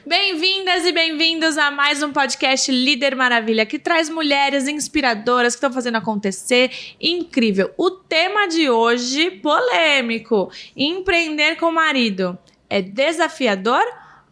Bem-vindas e bem-vindos a mais um podcast Líder Maravilha, que traz mulheres inspiradoras que estão fazendo acontecer. Incrível! O tema de hoje, polêmico: empreender com o marido. É desafiador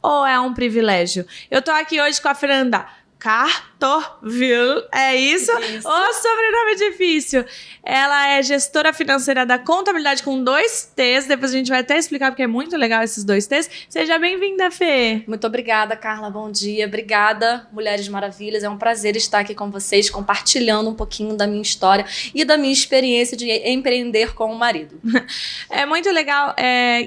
ou é um privilégio? Eu tô aqui hoje com a Fernanda Cartoville, é isso? O sobrenome difícil. Ela é gestora financeira da contabilidade com 2 T's. Depois a gente vai até explicar porque é muito legal esses 2 T's. Seja bem-vinda, Fê. Muito obrigada, Carla. Bom dia. Obrigada, Mulheres Maravilhas. É um prazer estar aqui com vocês, compartilhando um pouquinho da minha história e da minha experiência de empreender com o marido. É muito legal.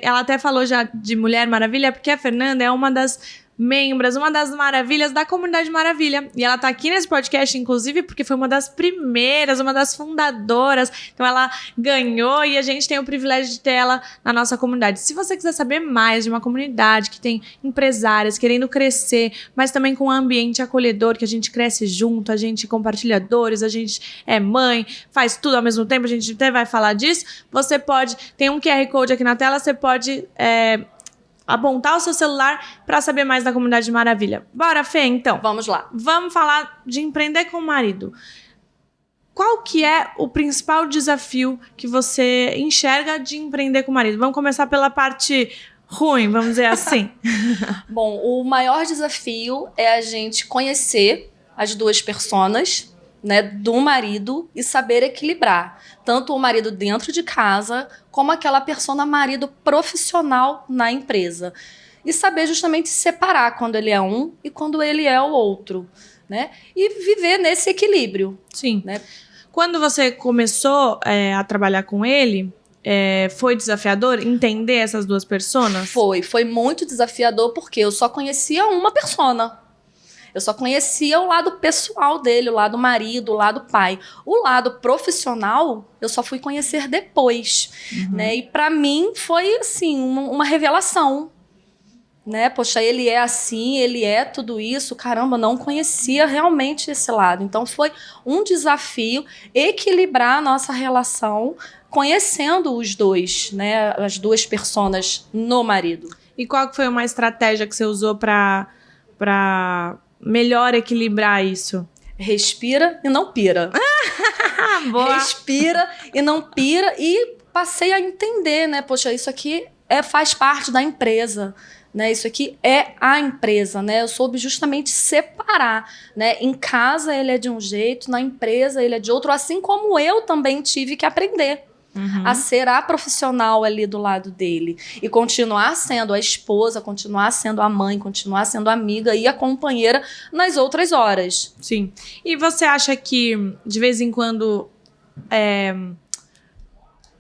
Ela até falou já de Mulher Maravilha, porque a Fernanda é uma das membros, uma das maravilhas da Comunidade Maravilha. E ela tá aqui nesse podcast, inclusive, porque foi uma das primeiras, uma das fundadoras. Então ela ganhou e a gente tem o privilégio de ter ela na nossa comunidade. Se você quiser saber mais de uma comunidade que tem empresárias querendo crescer, mas também com um ambiente acolhedor, que a gente cresce junto, a gente compartilha dores, a gente é mãe, faz tudo ao mesmo tempo, a gente até vai falar disso, você pode, tem um QR Code aqui na tela, você pode apontar o seu celular para saber mais da Comunidade Maravilha. Bora, Fê, então. Vamos lá. Vamos falar de empreender com o marido. Qual que é o principal desafio que você enxerga de empreender com o marido? Vamos começar pela parte ruim, vamos dizer assim. Bom, o maior desafio é a gente conhecer as duas personas, né, do marido e saber equilibrar tanto o marido dentro de casa como aquela persona marido profissional na empresa. E saber justamente separar quando ele é um e quando ele é o outro, né? E viver nesse equilíbrio. Sim. Né? Quando você começou a trabalhar com ele, foi desafiador entender essas duas personas? Foi muito desafiador porque eu só conhecia uma persona. Eu só conhecia o lado pessoal dele, o lado marido, o lado pai. O lado profissional, eu só fui conhecer depois, né? E para mim foi, assim, uma revelação, né? Poxa, ele é assim, ele é tudo isso. Caramba, não conhecia realmente esse lado. Então foi um desafio equilibrar a nossa relação conhecendo os dois, né? As duas personas no marido. E qual foi uma estratégia que você usou para melhor equilibrar isso? Respira e não pira. Boa. Respira e não pira. E passei a entender, né? Poxa, isso aqui faz parte da empresa. Né? Isso aqui é a empresa. Né? Eu soube justamente separar. Né? Em casa ele é de um jeito, na empresa ele é de outro. Assim como eu também tive que aprender. A ser a profissional ali do lado dele. E continuar sendo a esposa, continuar sendo a mãe, continuar sendo a amiga e a companheira nas outras horas. Sim. E você acha que, de vez em quando,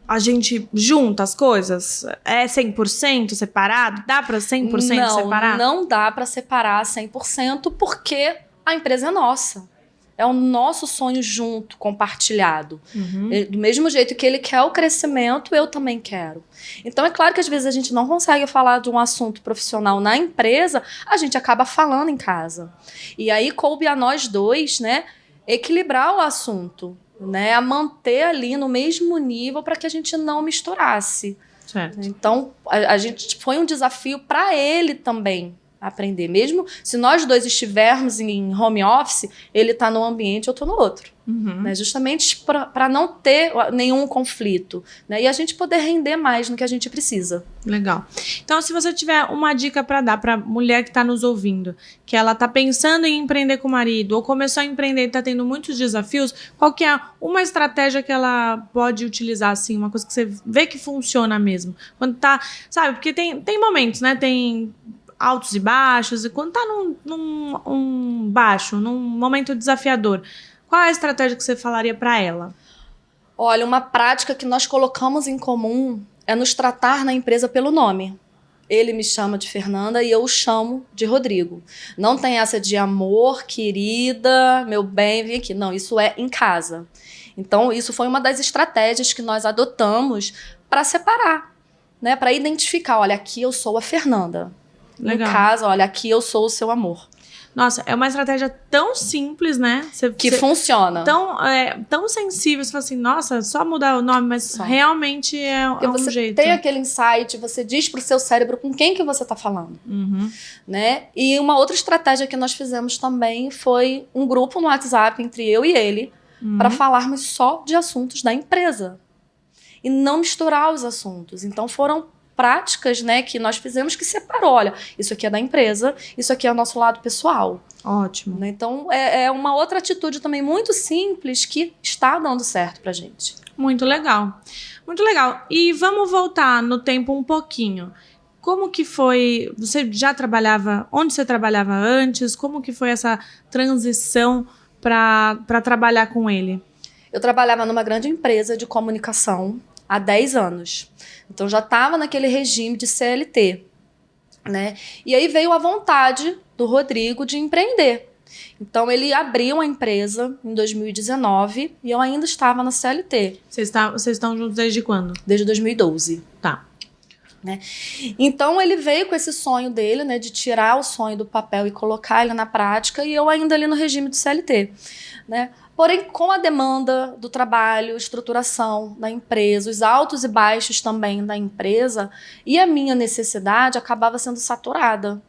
a gente junta as coisas? É 100% separado? Dá para 100% separar? Não dá para separar 100% porque a empresa é nossa. É o nosso sonho junto, compartilhado. Do mesmo jeito que ele quer o crescimento, eu também quero. Então, é claro que às vezes a gente não consegue falar de um assunto profissional na empresa, a gente acaba falando em casa. E aí coube a nós dois, né, equilibrar o assunto, né, a manter ali no mesmo nível para que a gente não misturasse. Certo. Então, a gente foi um desafio para ele também aprender. Mesmo se nós dois estivermos em home office, ele está num ambiente, eu estou no outro. Né? Justamente para não ter nenhum conflito. Né? E a gente poder render mais no que a gente precisa. Legal. Então, se você tiver uma dica para dar para mulher que está nos ouvindo, que ela está pensando em empreender com o marido, ou começou a empreender e está tendo muitos desafios, qual que é uma estratégia que ela pode utilizar, assim, uma coisa que você vê que funciona mesmo? Quando tá, sabe, porque tem momentos, né? Tem altos e baixos, e quando tá num baixo, num momento desafiador, qual é a estratégia que você falaria para ela? Olha, uma prática que nós colocamos em comum é nos tratar na empresa pelo nome. Ele me chama de Fernanda e eu o chamo de Rodrigo. Não tem essa de amor, querida, meu bem, vem aqui. Não, isso é em casa. Então, isso foi uma das estratégias que nós adotamos para separar, né? Para identificar, olha, aqui eu sou a Fernanda. Legal. Em casa, olha, aqui eu sou o seu amor. Nossa, é uma estratégia tão simples, né? Que funciona. Tão sensível. Você fala assim, nossa, só mudar o nome, mas realmente é um você jeito. Tem aquele insight, você diz pro seu cérebro com quem que você tá falando. Né? E uma outra estratégia que nós fizemos também foi um grupo no WhatsApp entre eu e ele para falarmos só de assuntos da empresa. E não misturar os assuntos. Então foram práticas, né, que nós fizemos que separou. Olha, isso aqui é da empresa, isso aqui é o nosso lado pessoal. Ótimo. Né? Então é uma outra atitude também muito simples que está dando certo pra gente. Muito legal. Muito legal. E vamos voltar no tempo um pouquinho. Como que foi? Você já trabalhava? Onde você trabalhava antes? Como que foi essa transição para trabalhar com ele? Eu trabalhava numa grande empresa de comunicação há 10 anos. Então já estava naquele regime de CLT, né? E aí veio a vontade do Rodrigo de empreender. Então ele abriu uma empresa em 2019 e eu ainda estava na CLT. Vocês estão juntos desde quando? Desde 2012. Tá. Né? Então ele veio com esse sonho dele, né, de tirar o sonho do papel e colocar ele na prática, e eu ainda ali no regime de CLT, né? Porém, com a demanda do trabalho, estruturação da empresa, os altos e baixos também da empresa, e a minha necessidade acabava sendo saturada,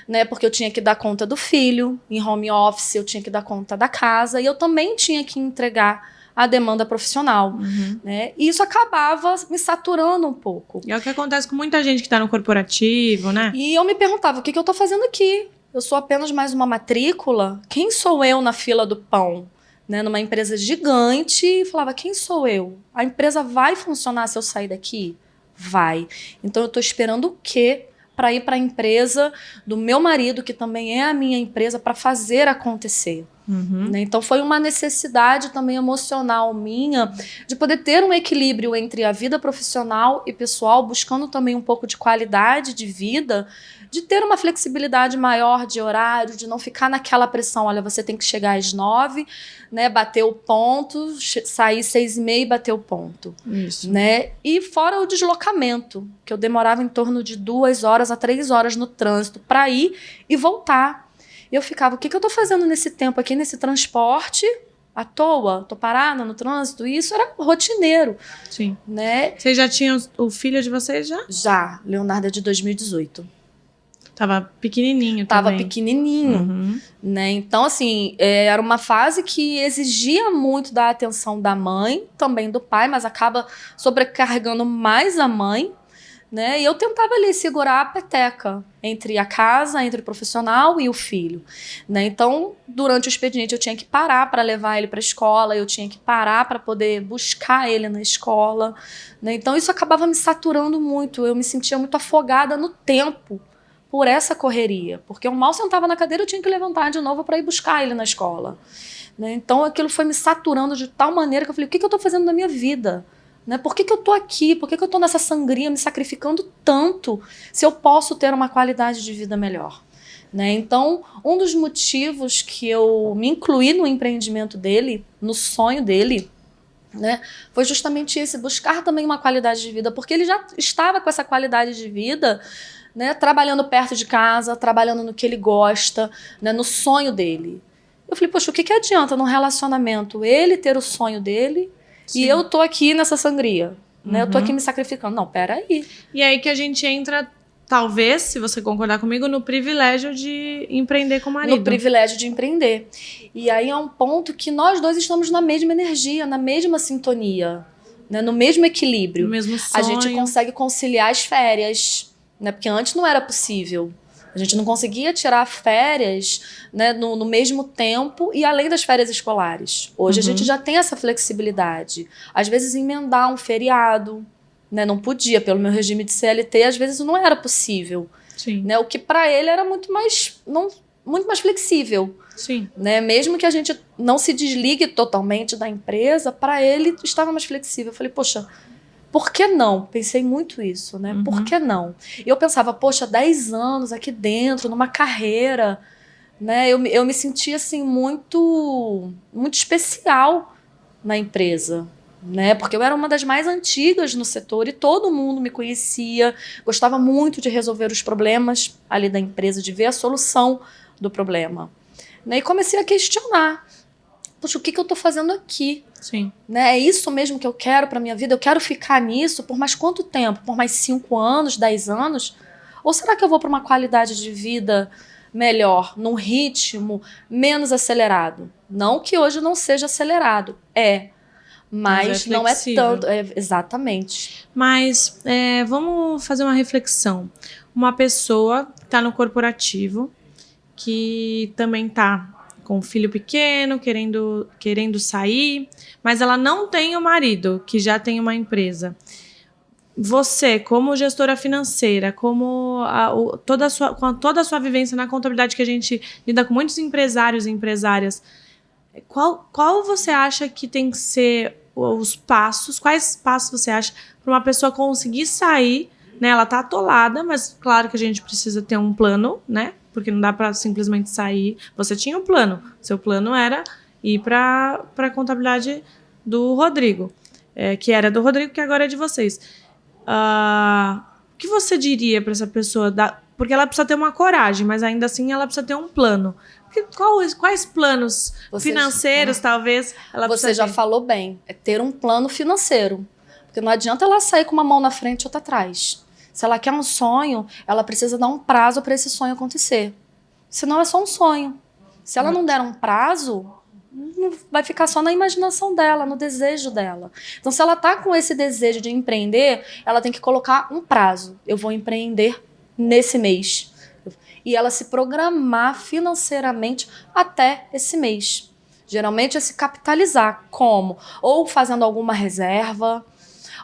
né? Porque eu tinha que dar conta do filho em home office, eu tinha que dar conta da casa, e eu também tinha que entregar a demanda profissional, né? E isso acabava me saturando um pouco. E é o que acontece com muita gente que está no corporativo, né? E eu me perguntava, o que eu estou fazendo aqui? Eu sou apenas mais uma matrícula? Quem sou eu na fila do pão? Né? Numa empresa gigante, e falava, quem sou eu? A empresa vai funcionar se eu sair daqui? Vai. Então eu estou esperando o quê para ir para a empresa do meu marido, que também é a minha empresa, para fazer acontecer? Né? Então foi uma necessidade também emocional minha de poder ter um equilíbrio entre a vida profissional e pessoal, buscando também um pouco de qualidade de vida, de ter uma flexibilidade maior de horário, de não ficar naquela pressão, olha, você tem que chegar às 9, né, bater o ponto, sair 6h30 e bater o ponto. Isso. Né? E fora o deslocamento, que eu demorava em torno de 2 horas a 3 horas no trânsito para ir e voltar. E eu ficava, o que eu tô fazendo nesse tempo aqui, nesse transporte, à toa? Tô parada no trânsito? E isso era rotineiro. Sim. Né? Vocês já tinham o filho de vocês já? Já. Leonardo é de 2018. Tava pequenininho Tava também. pequenininho. Né? Então, assim, era uma fase que exigia muito da atenção da mãe, também do pai, mas acaba sobrecarregando mais a mãe. Né? E eu tentava ali segurar a peteca entre a casa, entre o profissional e o filho. Né? Então, durante o expediente, eu tinha que parar para levar ele para a escola, eu tinha que parar para poder buscar ele na escola. Né? Então, isso acabava me saturando muito, eu me sentia muito afogada no tempo por essa correria, porque eu mal sentava na cadeira, eu tinha que levantar de novo para ir buscar ele na escola. Né? Então, aquilo foi me saturando de tal maneira que eu falei, o que eu estou fazendo na minha vida? Né? Por que eu tô aqui? Por que eu tô nessa sangria me sacrificando tanto se eu posso ter uma qualidade de vida melhor? Né? Então, um dos motivos que eu me incluí no empreendimento dele, no sonho dele, né, foi justamente esse, buscar também uma qualidade de vida, porque ele já estava com essa qualidade de vida, né, trabalhando perto de casa, trabalhando no que ele gosta, né, no sonho dele. Eu falei, poxa, o que adianta num relacionamento ele ter o sonho dele, sim, e eu tô aqui nessa sangria, né? Eu tô aqui me sacrificando. Não, peraí. E aí que a gente entra, talvez, se você concordar comigo, no privilégio de empreender com o marido. No privilégio de empreender. E aí é um ponto que nós dois estamos na mesma energia, na mesma sintonia, né? No mesmo equilíbrio. No mesmo sonho. A gente consegue conciliar as férias, né? Porque antes não era possível. A gente não conseguia tirar férias, né, no mesmo tempo e além das férias escolares. Hoje a gente já tem essa flexibilidade. Às vezes emendar um feriado, né, não podia, pelo meu regime de CLT, às vezes não era possível. Sim. Né, o que para ele era muito mais flexível. Sim. Né, mesmo que a gente não se desligue totalmente da empresa, para ele estava mais flexível. Eu falei, poxa, por que não? Pensei muito isso, né? Por que não? E eu pensava, poxa, 10 anos aqui dentro, numa carreira, né? Eu me sentia, assim, muito especial na empresa, né? Porque eu era uma das mais antigas no setor e todo mundo me conhecia, gostava muito de resolver os problemas ali da empresa, de ver a solução do problema. Né? E comecei a questionar. Poxa, o que eu tô fazendo aqui? Sim. Né? É isso mesmo que eu quero pra minha vida? Eu quero ficar nisso por mais quanto tempo? Por mais 5 anos, 10 anos? Ou será que eu vou para uma qualidade de vida melhor, num ritmo menos acelerado? Não que hoje não seja acelerado, mas não é tanto. Exatamente. Mas vamos fazer uma reflexão. Uma pessoa está no corporativo, que também está com um filho pequeno, querendo sair, mas ela não tem o marido, que já tem uma empresa. Você, como gestora financeira, como com toda a sua vivência na contabilidade, que a gente lida com muitos empresários e empresárias, qual você acha que tem que ser os passos? Quais passos você acha para uma pessoa conseguir sair, né? Ela está atolada, mas claro que a gente precisa ter um plano, né? Porque não dá para simplesmente sair. Você tinha um plano. Seu plano era ir para a contabilidade do Rodrigo, que era do Rodrigo, que agora é de vocês. O que você diria para essa pessoa? Porque ela precisa ter uma coragem, mas ainda assim ela precisa ter um plano. Quais planos financeiros, talvez, ela precisa ter? Você já falou bem. É ter um plano financeiro. Porque não adianta ela sair com uma mão na frente e outra atrás. Se ela quer um sonho, ela precisa dar um prazo para esse sonho acontecer. Senão é só um sonho. Se ela não der um prazo, vai ficar só na imaginação dela, no desejo dela. Então, se ela está com esse desejo de empreender, ela tem que colocar um prazo. Eu vou empreender nesse mês. E ela se programar financeiramente até esse mês. Geralmente é se capitalizar. Como? Ou fazendo alguma reserva,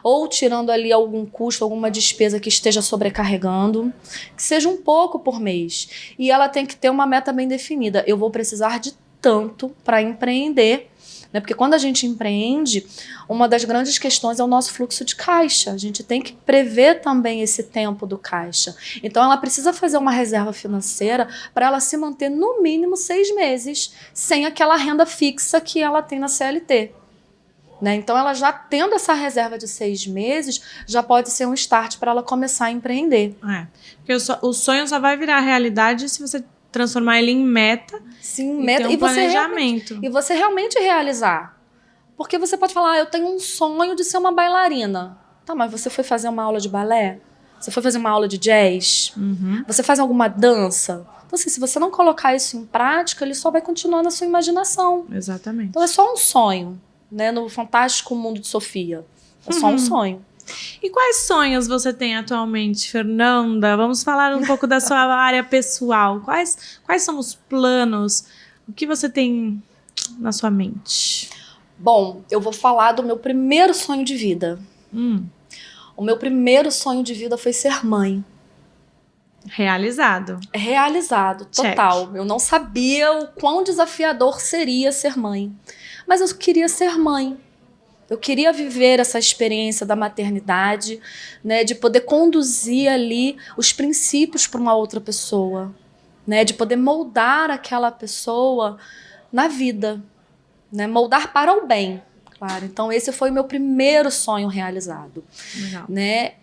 ou tirando ali algum custo, alguma despesa que esteja sobrecarregando, que seja um pouco por mês. E ela tem que ter uma meta bem definida. Eu vou precisar de tanto para empreender, né? Porque quando a gente empreende, uma das grandes questões é o nosso fluxo de caixa. A gente tem que prever também esse tempo do caixa. Então ela precisa fazer uma reserva financeira para ela se manter no mínimo 6 meses sem aquela renda fixa que ela tem na CLT. Né? Então ela já tendo essa reserva de 6 meses, já pode ser um start para ela começar a empreender. Porque o sonho só vai virar realidade se você transformar ele em meta. Sim, e meta. ter um planejamento. E você realmente realizar. Porque você pode falar, eu tenho um sonho de ser uma bailarina. Tá, mas você foi fazer uma aula de balé? Você foi fazer uma aula de jazz? Uhum. Você faz alguma dança? Então, assim, se você não colocar isso em prática, ele só vai continuar na sua imaginação. Exatamente. Então, é só um sonho, né? No fantástico mundo de Sofia. É só um sonho. E quais sonhos você tem atualmente, Fernanda? Vamos falar um pouco da sua área pessoal. Quais são os planos? O que você tem na sua mente? Bom, eu vou falar do meu primeiro sonho de vida. O meu primeiro sonho de vida foi ser mãe. Realizado. Realizado, total. Check. Eu não sabia o quão desafiador seria ser mãe. Mas eu queria ser mãe. Eu queria viver essa experiência da maternidade, né, de poder conduzir ali os princípios para uma outra pessoa, né, de poder moldar aquela pessoa na vida, né, moldar para o bem, claro. Então esse foi o meu primeiro sonho realizado. Legal. Né?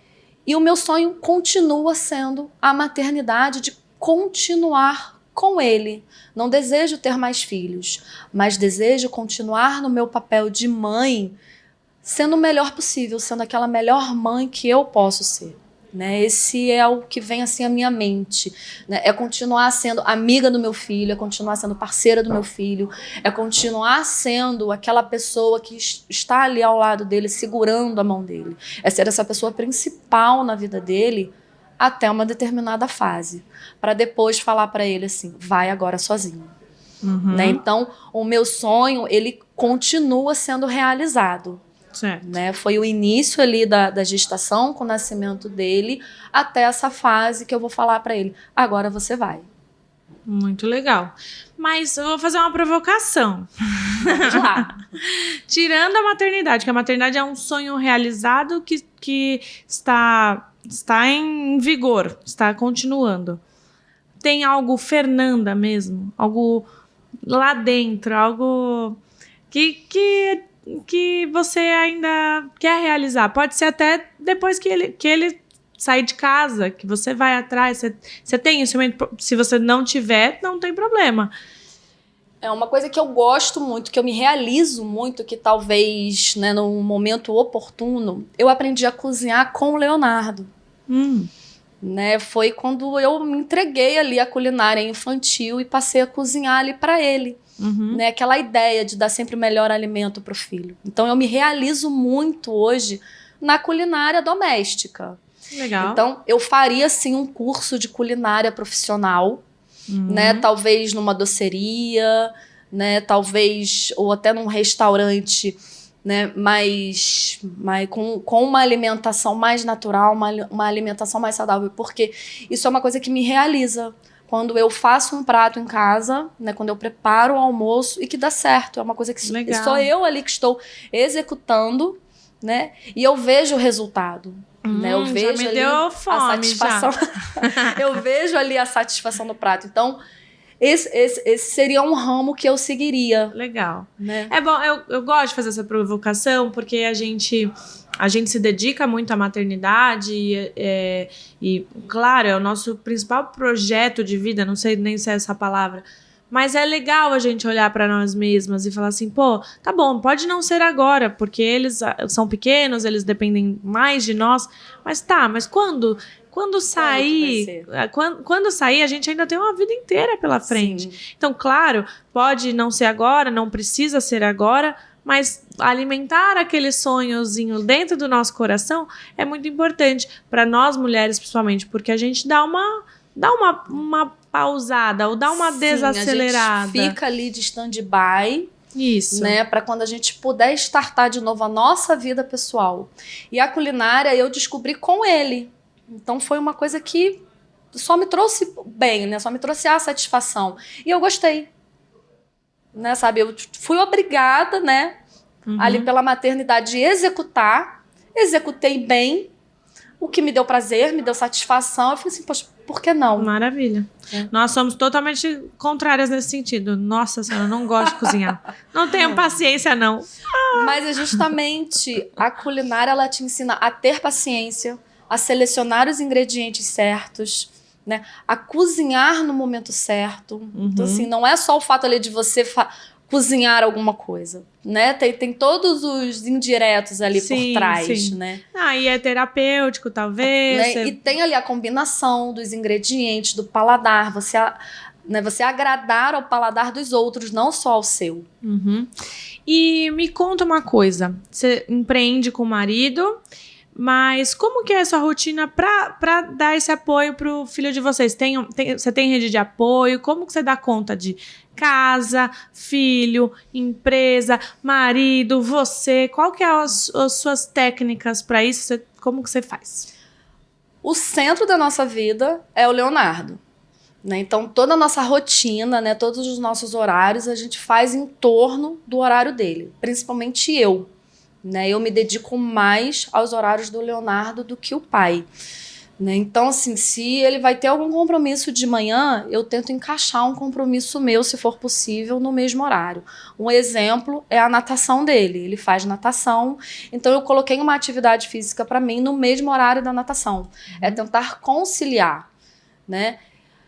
E o meu sonho continua sendo a maternidade, de continuar com ele. Não desejo ter mais filhos, mas desejo continuar no meu papel de mãe, sendo o melhor possível, sendo aquela melhor mãe que eu posso ser. Né? Esse é o que vem assim à minha mente. Né? É continuar sendo amiga do meu filho, é continuar sendo parceira do meu filho, é continuar sendo aquela pessoa que está ali ao lado dele, segurando a mão dele. É ser essa pessoa principal na vida dele até uma determinada fase, para depois falar para ele assim, vai agora sozinho. Uhum. Né? Então, o meu sonho, ele continua sendo realizado. Certo. Né? Foi o início ali da gestação, com o nascimento dele, até essa fase que eu vou falar para ele, agora você vai. Muito legal. Mas eu vou fazer uma provocação. Vamos lá. Tirando a maternidade, que a maternidade é um sonho realizado que está em vigor, está continuando. Tem algo Fernanda mesmo? Algo lá dentro? Algo que você ainda quer realizar? Pode ser até depois que ele sair de casa, que você vai atrás. Você tem isso. Se você não tiver, não tem problema. É uma coisa que eu gosto muito, que eu me realizo muito, que talvez, né, num momento oportuno, eu aprendi a cozinhar com o Leonardo. Né, foi quando eu me entreguei ali à culinária infantil e passei a cozinhar ali para ele. Né, aquela ideia de dar sempre o melhor alimento para o filho. Então eu me realizo muito hoje na culinária doméstica. Legal. Então eu faria sim um curso de culinária profissional, né, talvez numa doceria, né, talvez ou até num restaurante, né, mas com uma alimentação mais natural, uma alimentação mais saudável, porque isso é uma coisa que me realiza. Quando eu faço um prato em casa, né, quando eu preparo o almoço e que dá certo. É uma coisa que sou eu ali que estou executando, né? E eu vejo o resultado. Né? Eu vejo já me ali deu fome, a satisfação. Eu vejo ali a satisfação do prato. Então, esse seria um ramo que eu seguiria. Legal. Né? É bom, eu gosto de fazer essa provocação, porque a gente se dedica muito à maternidade e, claro, é o nosso principal projeto de vida, não sei nem se é essa palavra, mas é legal a gente olhar para nós mesmas e falar assim, pô, tá bom, pode não ser agora, porque eles são pequenos, eles dependem mais de nós, mas quando sair, quando sair, a gente ainda tem uma vida inteira pela frente. Sim. Então, claro, pode não ser agora, não precisa ser agora, mas alimentar aquele sonhozinho dentro do nosso coração é muito importante para nós mulheres, principalmente, porque a gente dá uma pausada ou dá uma desacelerada. A gente fica ali de stand-by. Isso. Né, para quando a gente puder startar de novo a nossa vida pessoal. E a culinária eu descobri com ele. Então foi uma coisa que só me trouxe bem, né? Só me trouxe a satisfação. E eu gostei. Né, sabe? Eu fui obrigada, né? Ali pela maternidade de executei bem, o que me deu prazer, me deu satisfação. Eu falei assim, poxa, por que não? Maravilha. Nós somos totalmente contrárias nesse sentido. Nossa senhora, eu não gosto de cozinhar. Não tenho paciência, não. Mas é justamente a culinária, ela te ensina a ter paciência, a selecionar os ingredientes certos, né? A cozinhar no momento certo. Então, assim, não é só o fato ali de você cozinhar alguma coisa, né? Tem todos os indiretos ali por trás, né? E é terapêutico, talvez. Né? E tem ali a combinação dos ingredientes, do paladar, você agradar ao paladar dos outros, não só ao seu. E me conta uma coisa, você empreende com o marido, mas como que é a sua rotina para dar esse apoio pro filho de vocês? Você tem rede de apoio? Como que você dá conta de casa, filho, empresa, marido, você? Qual que é as suas técnicas para isso? Como que você faz? O centro da nossa vida é o Leonardo. Né? Então, toda a nossa rotina, né, todos os nossos horários, a gente faz em torno do horário dele. Principalmente eu. Né? Eu me dedico mais aos horários do Leonardo do que o pai. Né? Então, assim, se ele vai ter algum compromisso de manhã, eu tento encaixar um compromisso meu, se for possível, no mesmo horário. Um exemplo é a natação dele. Ele faz natação, então eu coloquei uma atividade física para mim no mesmo horário da natação. É tentar conciliar. Né?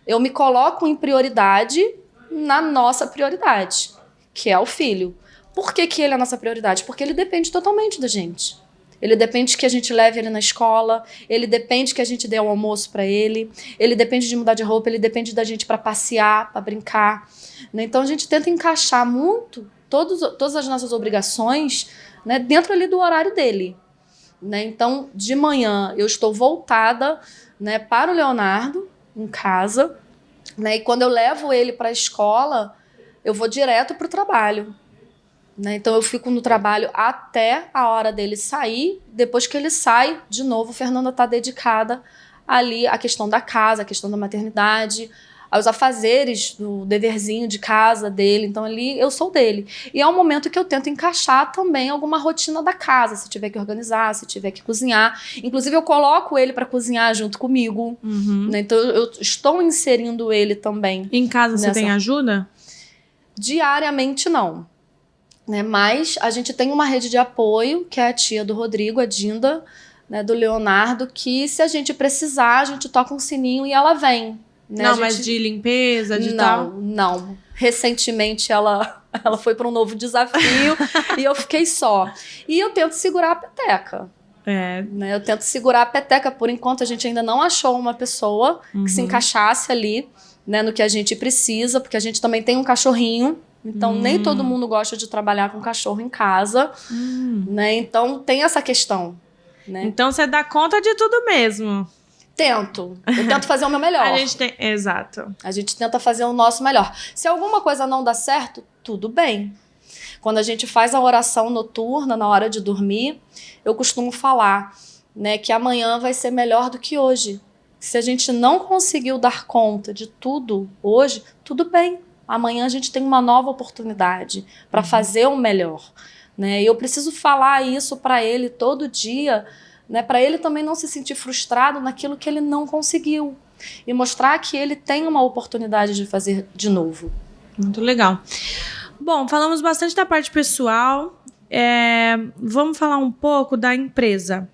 Eu me coloco em prioridade na nossa prioridade, que é o filho. Por que ele é a nossa prioridade? Porque ele depende totalmente da gente. Ele depende que a gente leve ele na escola, ele depende que a gente dê um almoço para ele depende de mudar de roupa, ele depende da gente para passear, para brincar. Né? Então a gente tenta encaixar muito todas as nossas obrigações, né, dentro ali do horário dele. Né? Então, de manhã eu estou voltada, né, para o Leonardo, em casa, né? E quando eu levo ele para a escola, eu vou direto para o trabalho. Né? Então eu fico no trabalho até a hora dele sair. Depois que ele sai, de novo, a Fernanda está dedicada ali à questão da casa, à questão da maternidade, aos afazeres do deverzinho de casa dele. Então ali eu sou dele. E é um momento que eu tento encaixar também alguma rotina da casa, se tiver que organizar, se tiver que cozinhar. Inclusive eu coloco ele para cozinhar junto comigo. Né? Então eu estou inserindo ele também. Em casa você tem ajuda? Diariamente não. Né? Mas a gente tem uma rede de apoio, que é a tia do Rodrigo, a Dinda, né, do Leonardo, que se a gente precisar, a gente toca um sininho e ela vem. Né? Não, mas de limpeza, de tal? Não. Recentemente ela foi para um novo desafio e eu fiquei só. E eu tento segurar a peteca. Né? Eu tento segurar a peteca. Por enquanto, a gente ainda não achou uma pessoa que se encaixasse ali, né, no que a gente precisa, porque a gente também tem um cachorrinho. Então, nem todo mundo gosta de trabalhar com cachorro em casa. Né? Então, tem essa questão. Né? Então, você dá conta de tudo mesmo. Eu tento fazer o meu melhor. Exato. A gente tenta fazer o nosso melhor. Se alguma coisa não dá certo, tudo bem. Quando a gente faz a oração noturna, na hora de dormir, eu costumo falar, né, que amanhã vai ser melhor do que hoje. Se a gente não conseguiu dar conta de tudo hoje, tudo bem. Amanhã a gente tem uma nova oportunidade para fazer o melhor. Né? E eu preciso falar isso para ele todo dia, né, para ele também não se sentir frustrado naquilo que ele não conseguiu. E mostrar que ele tem uma oportunidade de fazer de novo. Muito legal. Bom, falamos bastante da parte pessoal. Vamos falar um pouco da empresa.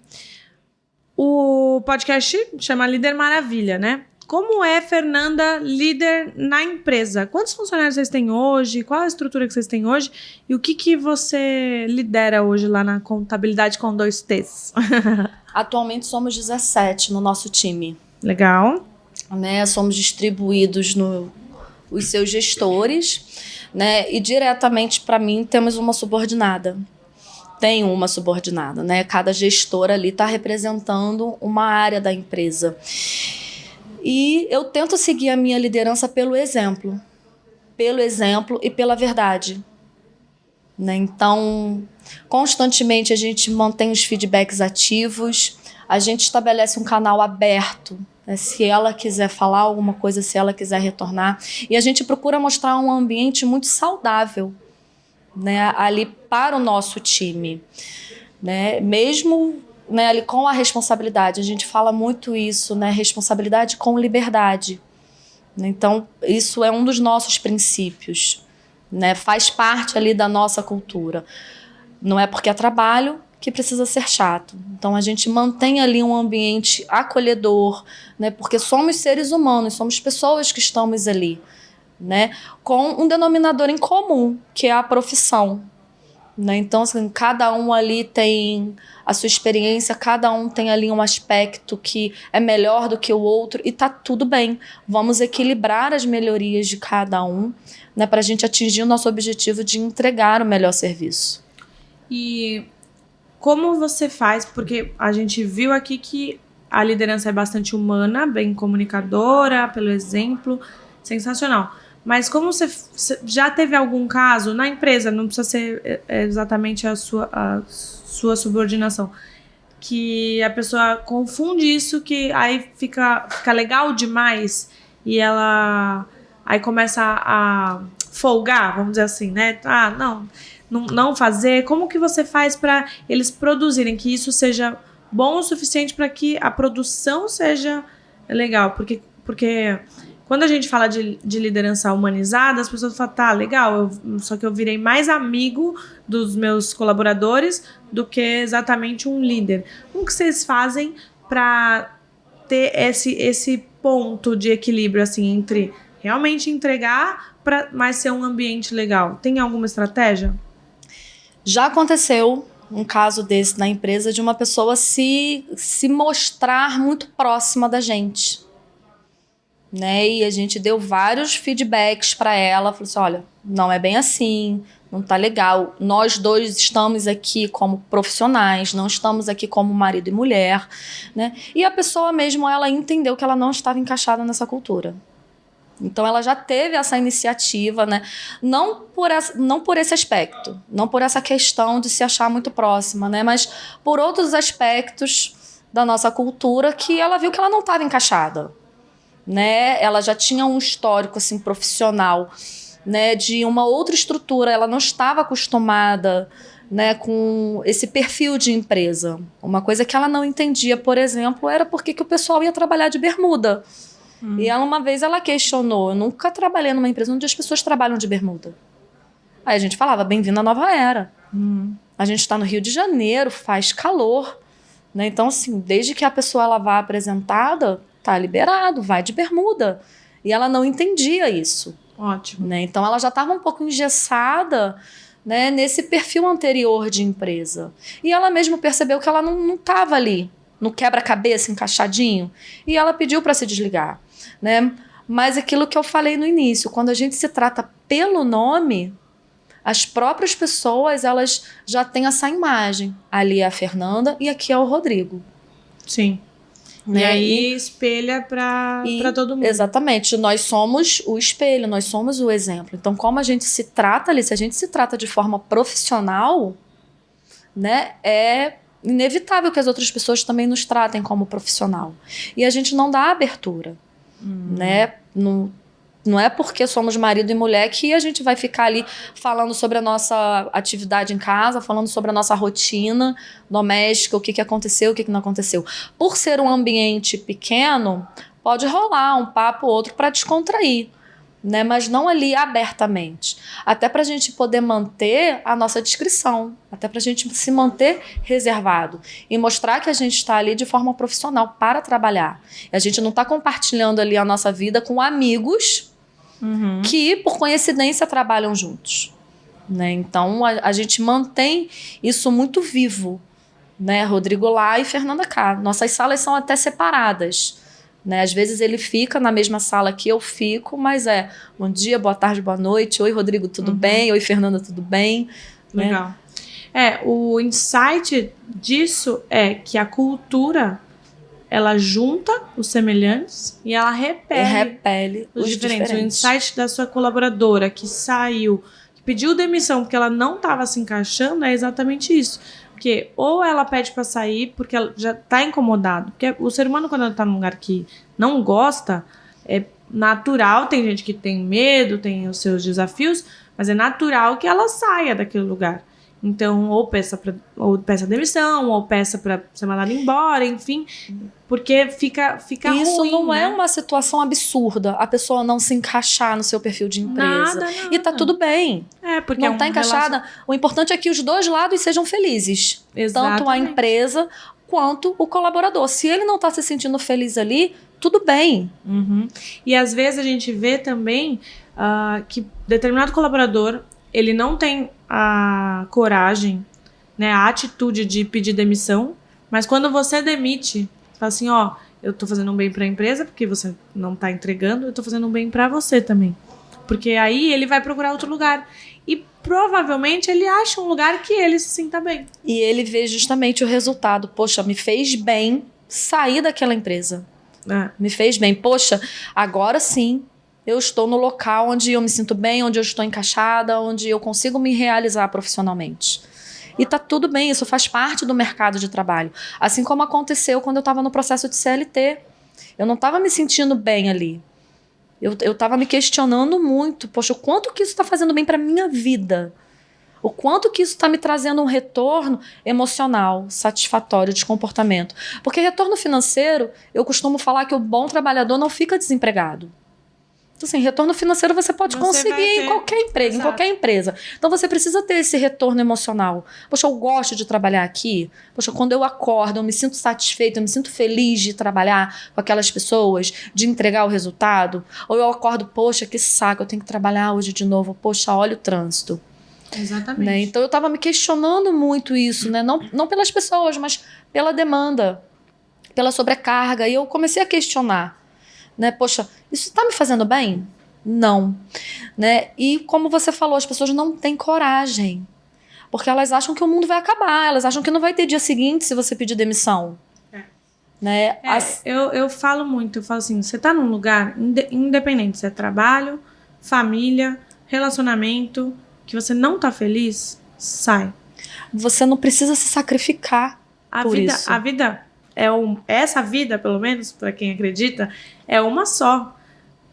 O podcast chama Líder Maravilha, né? Como é, Fernanda, líder na empresa? Quantos funcionários vocês têm hoje? Qual a estrutura que vocês têm hoje? E o que você lidera hoje lá na contabilidade com 2 T's? Atualmente somos 17 no nosso time. Legal. Né? Somos distribuídos os seus gestores, né? E diretamente para mim temos uma subordinada. Tem uma subordinada, né? Cada gestor ali está representando uma área da empresa. E eu tento seguir a minha liderança pelo exemplo e pela verdade. Né? Então, constantemente a gente mantém os feedbacks ativos, a gente estabelece um canal aberto, né? Se ela quiser falar alguma coisa, se ela quiser retornar. E a gente procura mostrar um ambiente muito saudável, né, ali para o nosso time. Né? Mesmo, né, ali com a responsabilidade, a gente fala muito isso, né, responsabilidade com liberdade. Então, isso é um dos nossos princípios, né, faz parte ali da nossa cultura. Não é porque é trabalho que precisa ser chato. Então, a gente mantém ali um ambiente acolhedor, né, porque somos seres humanos, somos pessoas que estamos ali, né, com um denominador em comum, que é a profissão. Né? Então, assim, cada um ali tem a sua experiência, cada um tem ali um aspecto que é melhor do que o outro e tá tudo bem. Vamos equilibrar as melhorias de cada um, né, para a gente atingir o nosso objetivo de entregar o melhor serviço. E como você faz? Porque a gente viu aqui que a liderança é bastante humana, bem comunicadora, pelo exemplo, sensacional. Mas como você já teve algum caso na empresa, não precisa ser exatamente a sua subordinação, que a pessoa confunde isso, que aí fica legal demais e ela aí começa a folgar, vamos dizer assim, né? Não fazer. Como que você faz para eles produzirem, que isso seja bom o suficiente para que a produção seja legal? Porque quando a gente fala de liderança humanizada, as pessoas falam, tá, legal, só que eu virei mais amigo dos meus colaboradores do que exatamente um líder. Como que vocês fazem para ter esse ponto de equilíbrio, assim, entre realmente entregar, mas ser um ambiente legal? Tem alguma estratégia? Já aconteceu um caso desse na empresa, de uma pessoa se mostrar muito próxima da gente. Né? E a gente deu vários feedbacks para ela, falou assim, olha, não é bem assim, não tá legal, nós dois estamos aqui como profissionais, não estamos aqui como marido e mulher, né? E a pessoa mesmo, ela entendeu que ela não estava encaixada nessa cultura. Então ela já teve essa iniciativa, né? Não por esse aspecto, não por essa questão de se achar muito próxima, né? Mas por outros aspectos da nossa cultura que ela viu que ela não estava encaixada. Né? Ela já tinha um histórico assim, profissional, né, de uma outra estrutura, ela não estava acostumada, né, com esse perfil de empresa. Uma coisa que ela não entendia, por exemplo, era por que o pessoal ia trabalhar de bermuda. E ela, uma vez ela questionou, eu nunca trabalhei numa empresa onde as pessoas trabalham de bermuda. Aí a gente falava, bem-vindo à nova era. A gente está no Rio de Janeiro, faz calor. Né? Então, assim, desde que a pessoa ela vá apresentada, tá liberado, vai de bermuda. E ela não entendia isso. Ótimo. Né? Então, ela já estava um pouco engessada, né, nesse perfil anterior de empresa. E ela mesma percebeu que ela não estava ali, no quebra-cabeça, encaixadinho. E ela pediu para se desligar. Né? Mas aquilo que eu falei no início, quando a gente se trata pelo nome, as próprias pessoas, elas já têm essa imagem. Ali é a Fernanda e aqui é o Rodrigo. Sim. Né? E aí espelha para todo mundo. Exatamente. Nós somos o espelho, nós somos o exemplo. Então, como a gente se trata ali, se a gente se trata de forma profissional, né, é inevitável que as outras pessoas também nos tratem como profissional. E a gente não dá abertura. Né? Não é porque somos marido e mulher que a gente vai ficar ali falando sobre a nossa atividade em casa, falando sobre a nossa rotina doméstica, o que aconteceu, o que não aconteceu. Por ser um ambiente pequeno, pode rolar um papo ou outro para descontrair, né? Mas não ali abertamente. Até para a gente poder manter a nossa discrição, até para a gente se manter reservado e mostrar que a gente está ali de forma profissional para trabalhar. E a gente não está compartilhando ali a nossa vida com amigos que, por coincidência, trabalham juntos. Né? Então, a gente mantém isso muito vivo. Né? Rodrigo lá e Fernanda cá. Nossas salas são até separadas. Né? Às vezes ele fica na mesma sala que eu fico, mas bom dia, boa tarde, boa noite. Oi, Rodrigo, tudo bem? Oi, Fernanda, tudo bem? Legal. Né? O insight disso é que a cultura, ela junta os semelhantes e ela repele os diferentes. O insight da sua colaboradora que saiu, que pediu demissão porque ela não estava se encaixando, é exatamente isso. Porque ou ela pede para sair porque ela já está incomodado. Porque o ser humano, quando ele está num lugar que não gosta, é natural. Tem gente que tem medo, tem os seus desafios, mas é natural que ela saia daquele lugar. Então, ou peça demissão, ou peça para ser mandada embora, enfim, porque fica isso ruim, não né? É uma situação absurda, a pessoa não se encaixar no seu perfil de empresa. Nada. E tá tudo bem. Porque não tá encaixada. O importante é que os dois lados sejam felizes. Exatamente. Tanto a empresa quanto o colaborador. Se ele não tá se sentindo feliz ali, tudo bem. E às vezes a gente vê também que determinado colaborador, ele não tem a coragem, né, a atitude de pedir demissão, mas quando você demite, você fala assim, eu tô fazendo um bem para a empresa, porque você não tá entregando, eu tô fazendo um bem para você também. Porque aí ele vai procurar outro lugar. E provavelmente ele acha um lugar que ele se sinta bem. E ele vê justamente o resultado. Poxa, me fez bem sair daquela empresa. Me fez bem. Poxa, agora sim, eu estou no local onde eu me sinto bem, onde eu estou encaixada, onde eu consigo me realizar profissionalmente. E tá tudo bem, isso faz parte do mercado de trabalho. Assim como aconteceu quando eu estava no processo de CLT. Eu não estava me sentindo bem ali. Eu estava me questionando muito. Poxa, o quanto que isso está fazendo bem para minha vida? O quanto que isso está me trazendo um retorno emocional, satisfatório de comportamento. Porque retorno financeiro, eu costumo falar que o bom trabalhador não fica desempregado. Então, assim, retorno financeiro você pode conseguir em qualquer emprego, em qualquer empresa. Então, você precisa ter esse retorno emocional. Poxa, eu gosto de trabalhar aqui. Poxa, quando eu acordo, eu me sinto satisfeita, eu me sinto feliz de trabalhar com aquelas pessoas, de entregar o resultado. Ou eu acordo, poxa, que saco, eu tenho que trabalhar hoje de novo. Poxa, olha o trânsito. Exatamente. Né? Então, eu estava me questionando muito isso, né? Não pelas pessoas, mas pela demanda, pela sobrecarga. E eu comecei a questionar. Né? Poxa, isso está me fazendo bem? Não. Né? E como você falou, as pessoas não têm coragem. Porque elas acham que o mundo vai acabar. Elas acham que não vai ter dia seguinte se você pedir demissão. Né? Eu falo muito. Eu falo assim, você está num lugar independente. Se é trabalho, família, relacionamento, que você não está feliz, sai. Você não precisa se sacrificar por isso. A vida... essa vida, pelo menos, para quem acredita, é uma só.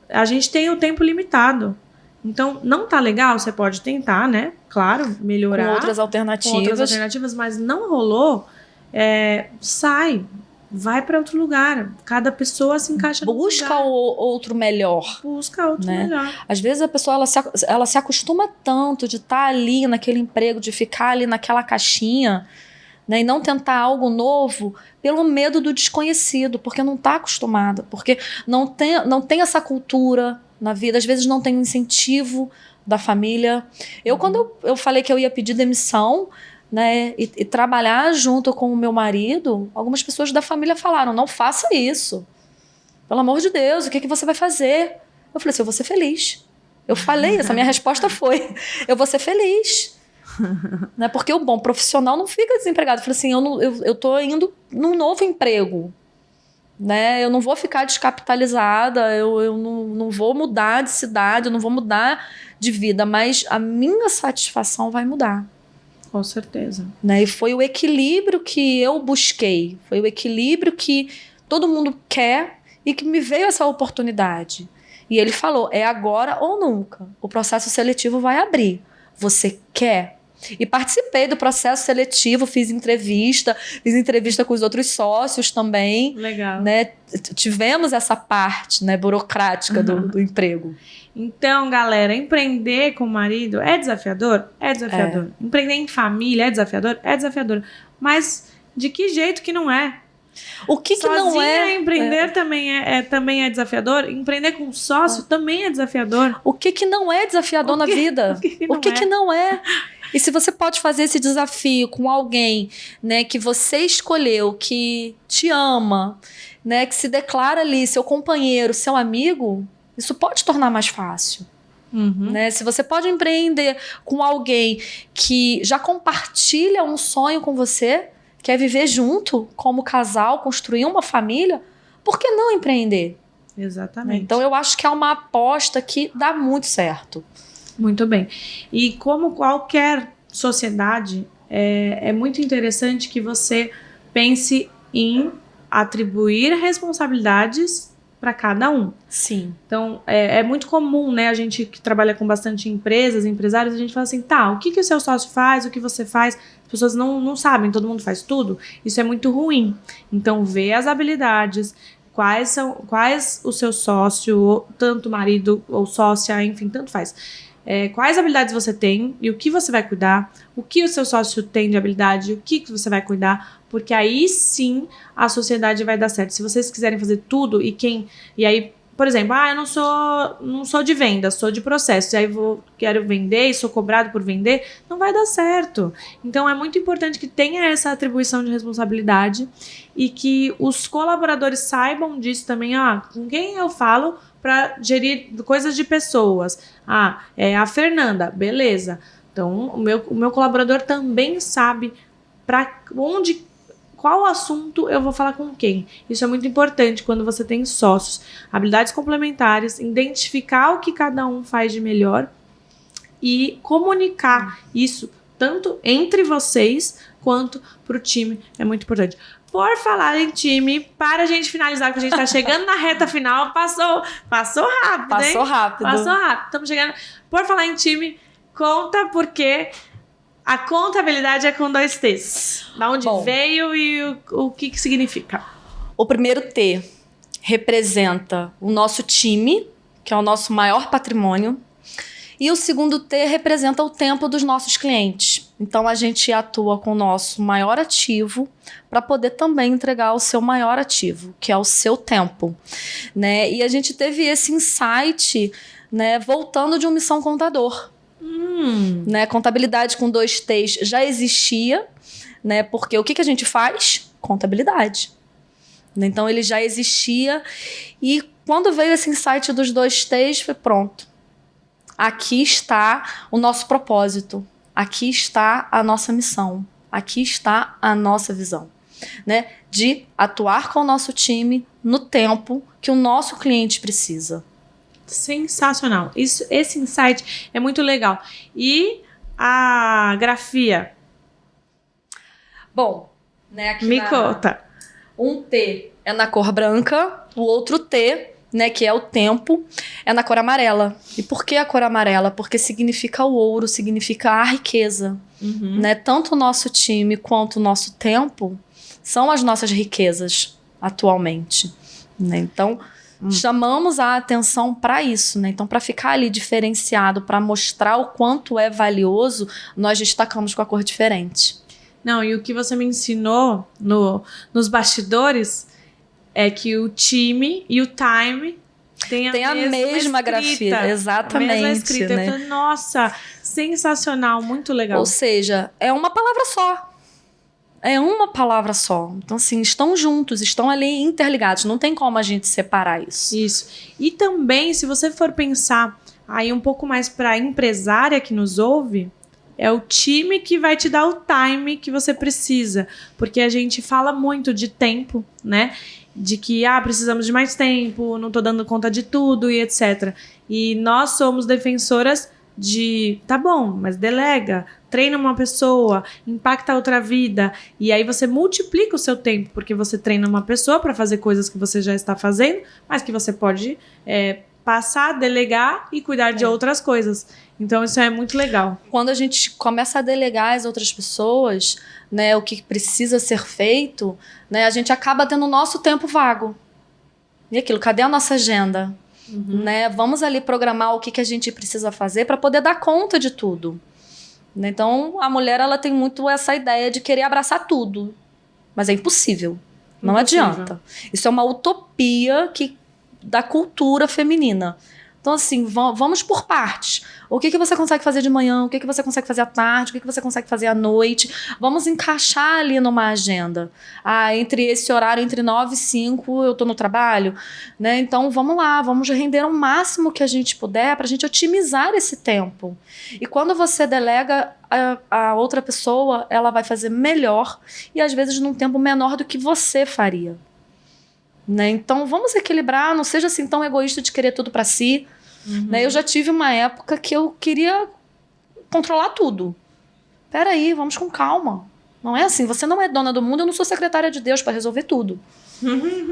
A gente tem o tempo limitado. Então, não tá legal, você pode tentar, né? Claro, melhorar. Com outras alternativas. Mas não rolou, sai. Vai para outro lugar. Cada pessoa se encaixa no lugar. Busca outro melhor. Busca outro melhor. Às vezes a pessoa ela se acostuma tanto de estar ali naquele emprego, de ficar ali naquela caixinha, né? E não tentar algo novo pelo medo do desconhecido, porque não está acostumada, porque não tem essa cultura na vida, às vezes não tem um incentivo da família. Quando eu falei que eu ia pedir demissão, né, e trabalhar junto com o meu marido, algumas pessoas da família falaram, não faça isso. Pelo amor de Deus, o que você vai fazer? Eu falei assim, eu vou ser feliz. Eu falei, essa minha resposta foi, eu vou ser feliz. Né? Porque o bom profissional não fica desempregado. Eu falei assim, eu tô indo num novo emprego. Né? Eu não vou ficar descapitalizada, eu não vou mudar de cidade, eu não vou mudar de vida, mas a minha satisfação vai mudar. Com certeza. Né? E foi o equilíbrio que eu busquei, foi o equilíbrio que todo mundo quer e que me veio essa oportunidade. E ele falou, é agora ou nunca. O processo seletivo vai abrir. Você quer? E participei do processo seletivo, fiz entrevista com os outros sócios também. Legal. Né? Tivemos essa parte, né, burocrática do emprego. Então, galera, empreender com o marido é desafiador? É desafiador. Empreender em família é desafiador? É desafiador. Mas de que jeito que não é? O que não é? Empreender também é desafiador? Empreender com sócio também é desafiador? O que não é desafiador na vida? O que não é? E se você pode fazer esse desafio com alguém, né, que você escolheu, que te ama, né, que se declara ali seu companheiro, seu amigo, isso pode tornar mais fácil. Uhum. Né? Se você pode empreender com alguém que já compartilha um sonho com você, quer viver junto como casal, construir uma família, por que não empreender? Exatamente. Então eu acho que é uma aposta que dá muito certo. Muito bem. E como qualquer sociedade, é muito interessante que você pense em atribuir responsabilidades para cada um. Sim. Então, é muito comum, né? A gente que trabalha com bastante empresas, empresários, a gente fala assim, tá, o que o seu sócio faz, o que você faz? As pessoas não sabem, todo mundo faz tudo. Isso é muito ruim. Então, vê as habilidades, quais o seu sócio, tanto marido ou sócia, enfim, tanto faz. Quais habilidades você tem e o que você vai cuidar, o que o seu sócio tem de habilidade, o que você vai cuidar, porque aí sim a sociedade vai dar certo. Se vocês quiserem fazer tudo e aí, por exemplo, eu não sou de venda, sou de processo, e aí quero vender e sou cobrado por vender, não vai dar certo. Então é muito importante que tenha essa atribuição de responsabilidade e que os colaboradores saibam disso também, com quem eu falo para gerir coisas de pessoas. É a Fernanda, beleza. Então, o meu colaborador também sabe qual assunto eu vou falar com quem. Isso é muito importante quando você tem sócios. Habilidades complementares, identificar o que cada um faz de melhor e comunicar isso tanto entre vocês quanto para o time. É muito importante. Por falar em time, para a gente finalizar, que a gente está chegando na reta final, passou rápido, hein? Passou rápido. Estamos chegando. Por falar em time, conta porque a contabilidade é com 2 T's. Da onde veio e o que significa? O primeiro T representa o nosso time, que é o nosso maior patrimônio. E o segundo T representa o tempo dos nossos clientes. Então, a gente atua com o nosso maior ativo para poder também entregar o seu maior ativo, que é o seu tempo. Né? E a gente teve esse insight, né, voltando de um Missão Contador. Né? Contabilidade com 2 T's já existia, né? Porque o que a gente faz? Contabilidade. Então, ele já existia. E quando veio esse insight dos 2 T's, foi pronto. Aqui está o nosso propósito, aqui está a nossa missão, aqui está a nossa visão, né? De atuar com o nosso time no tempo que o nosso cliente precisa. Sensacional. Esse insight é muito legal. E a grafia? Bom, né, aqui me conta. Um T é na cor branca, o outro T, né, que é o tempo, é na cor amarela. E por que a cor amarela? Porque significa o ouro, significa a riqueza. Né? Tanto o nosso time quanto o nosso tempo são as nossas riquezas atualmente. Né? Então, chamamos a atenção para isso. Né? Então, para ficar ali diferenciado, para mostrar o quanto é valioso, nós destacamos com a cor diferente. Não, e o que você me ensinou nos bastidores é que o time e o time tem a mesma grafia. Exatamente. A mesma escrita. Né? Eu falei, nossa, sensacional, muito legal. Ou seja, é uma palavra só. É uma palavra só. Então, assim, estão juntos, estão ali interligados. Não tem como a gente separar isso. Isso. E também, se você for pensar aí um pouco mais para a empresária que nos ouve, é o time que vai te dar o time que você precisa. Porque a gente fala muito de tempo, né? De que, precisamos de mais tempo, não tô dando conta de tudo e etc. E nós somos defensoras de, tá bom, mas delega, treina uma pessoa, impacta outra vida, e aí você multiplica o seu tempo, porque você treina uma pessoa para fazer coisas que você já está fazendo, mas que você pode passar, delegar e cuidar de outras coisas. Então isso é muito legal. Quando a gente começa a delegar as outras pessoas, né, o que precisa ser feito, né, a gente acaba tendo o nosso tempo vago. E aquilo, cadê a nossa agenda? Né? Vamos ali programar o que a gente precisa fazer para poder dar conta de tudo. Então, a mulher ela tem muito essa ideia de querer abraçar tudo. Mas é impossível. Não adianta. Isso é uma utopia da cultura feminina. Então, assim, vamos por partes. O que você consegue fazer de manhã? O que você consegue fazer à tarde? O que você consegue fazer à noite? Vamos encaixar ali numa agenda. Entre esse horário, entre 9 e 5, eu tô no trabalho. Né? Então, vamos lá. Vamos render o máximo que a gente puder para a gente otimizar esse tempo. E quando você delega a outra pessoa, ela vai fazer melhor e, às vezes, num tempo menor do que você faria. Né? Então vamos equilibrar, não seja assim tão egoísta de querer tudo para si. Né? Eu já tive uma época que eu queria controlar tudo. Peraí, vamos com calma. Não é assim, você não é dona do mundo, eu não sou secretária de Deus para resolver tudo.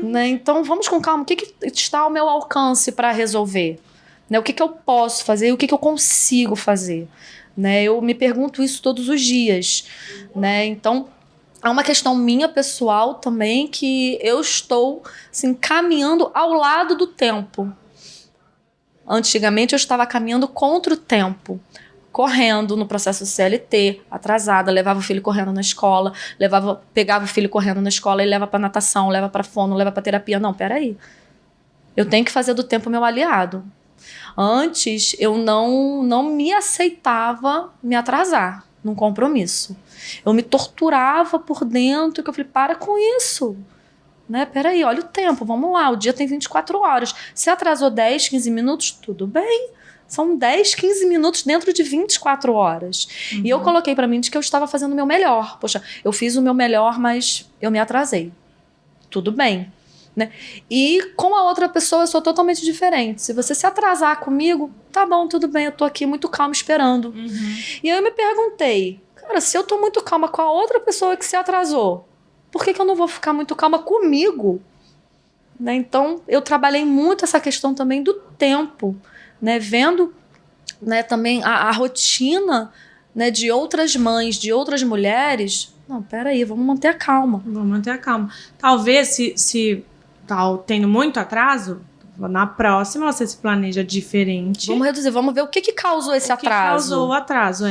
Né? Então vamos com calma, o que está ao meu alcance para resolver? Né? O que eu posso fazer e o que eu consigo fazer? Né? Eu me pergunto isso todos os dias. Né? Então é uma questão minha pessoal também que eu estou assim, caminhando ao lado do tempo. Antigamente eu estava caminhando contra o tempo, correndo no processo CLT, atrasada, levava o filho correndo na escola, pegava o filho correndo na escola e leva para natação, leva para fono, leva para terapia. Não, peraí. Eu tenho que fazer do tempo meu aliado. Antes eu não me aceitava me atrasar num compromisso. Eu me torturava por dentro, que eu falei, para com isso. Né? Peraí, olha o tempo, vamos lá, o dia tem 24 horas. Se atrasou 10, 15 minutos, tudo bem. São 10, 15 minutos dentro de 24 horas. E eu coloquei pra mim de que eu estava fazendo o meu melhor. Poxa, eu fiz o meu melhor, mas eu me atrasei. Tudo bem. Né? E com a outra pessoa eu sou totalmente diferente. Se você se atrasar comigo, tá bom, tudo bem, eu tô aqui muito calma esperando. E aí eu me perguntei, cara, se eu tô muito calma com a outra pessoa que se atrasou, por que eu não vou ficar muito calma comigo? Né? Então, eu trabalhei muito essa questão também do tempo, né? Vendo, né, também a rotina, né, de outras mães, de outras mulheres. Não, peraí, vamos manter a calma. Vamos manter a calma. Talvez, se tá tendo muito atraso, na próxima você se planeja diferente. Vamos reduzir, vamos ver o que causou esse atraso. O que causou o atraso,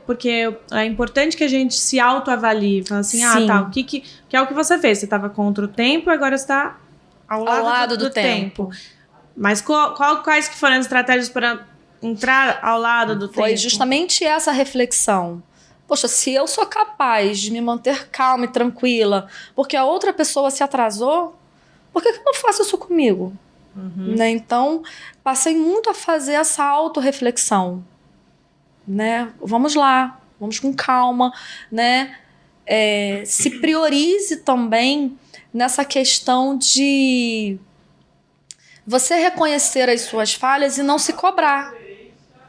Porque é importante que a gente se autoavalie. Fala assim, o que é o que você fez? Você estava contra o tempo, agora você está ao lado do tempo. Mas quais que foram as estratégias para entrar ao lado do tempo? Foi justamente essa reflexão. Poxa, se eu sou capaz de me manter calma e tranquila porque a outra pessoa se atrasou, por que eu não faço isso comigo? Né? Então, passei muito a fazer essa autorreflexão. Né? Vamos lá, vamos com calma. Né? Se priorize também nessa questão de você reconhecer as suas falhas e não se cobrar.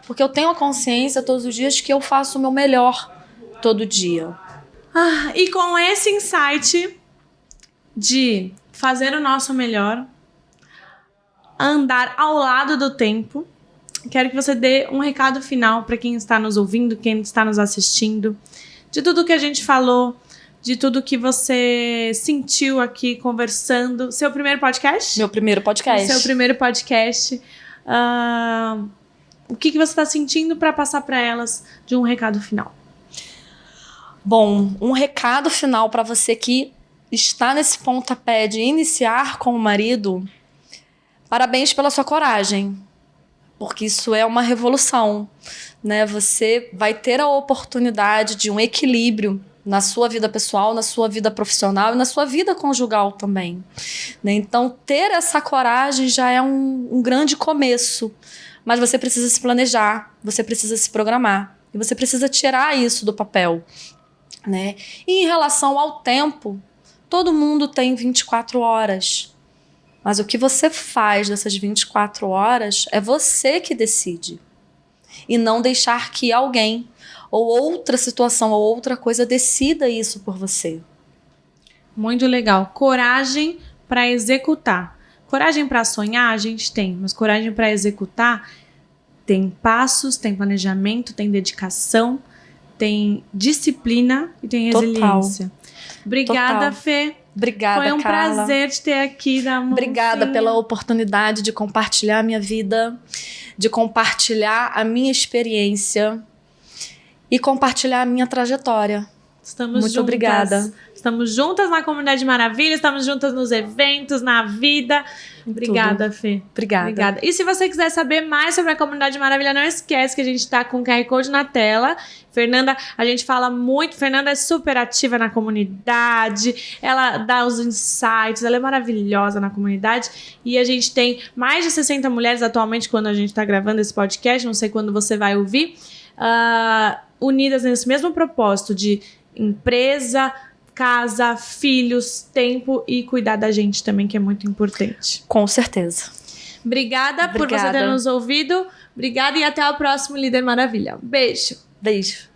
Porque eu tenho a consciência todos os dias que eu faço o meu melhor todo dia. E com esse insight de fazer o nosso melhor, andar ao lado do tempo, quero que você dê um recado final para quem está nos ouvindo, quem está nos assistindo, de tudo que a gente falou, de tudo que você sentiu aqui conversando. Seu primeiro podcast? Meu primeiro podcast. Seu primeiro podcast. O que você está sentindo para passar para elas de um recado final? Bom, um recado final para você que está nesse pontapé de iniciar com o marido. Parabéns pela sua coragem, porque isso é uma revolução, né? Você vai ter a oportunidade de um equilíbrio na sua vida pessoal, na sua vida profissional e na sua vida conjugal também, né? Então, ter essa coragem já é um grande começo, mas você precisa se planejar, você precisa se programar e você precisa tirar isso do papel, né? E em relação ao tempo, todo mundo tem 24 horas. Mas o que você faz dessas 24 horas é você que decide. E não deixar que alguém, ou outra situação, ou outra coisa decida isso por você. Muito legal. Coragem para executar. Coragem para sonhar a gente tem, mas coragem para executar tem passos, tem planejamento, tem dedicação, tem disciplina e tem resiliência. Obrigada, Total. Fê. Obrigada, Foi um Carla. prazer te ter aqui na mão. Obrigada pela oportunidade de compartilhar a minha vida, de compartilhar a minha experiência e compartilhar a minha trajetória. Estamos Muito juntas. obrigada. Estamos juntas na Comunidade Maravilha, estamos juntas nos eventos, na vida. Obrigada, Fê. Obrigada. E se você quiser saber mais sobre a Comunidade Maravilha, não esquece que a gente está com o QR Code na tela. Fernanda, a gente fala muito. Fernanda é super ativa na comunidade, ela dá os insights, ela é maravilhosa na comunidade. E a gente tem mais de 60 mulheres atualmente quando a gente está gravando esse podcast, não sei quando você vai ouvir, unidas nesse mesmo propósito de empresa, casa, filhos, tempo e cuidar da gente também, que é muito importante. Com certeza. Obrigada por você ter nos ouvido. Obrigada e até o próximo Líder Maravilha. Beijo. Beijo.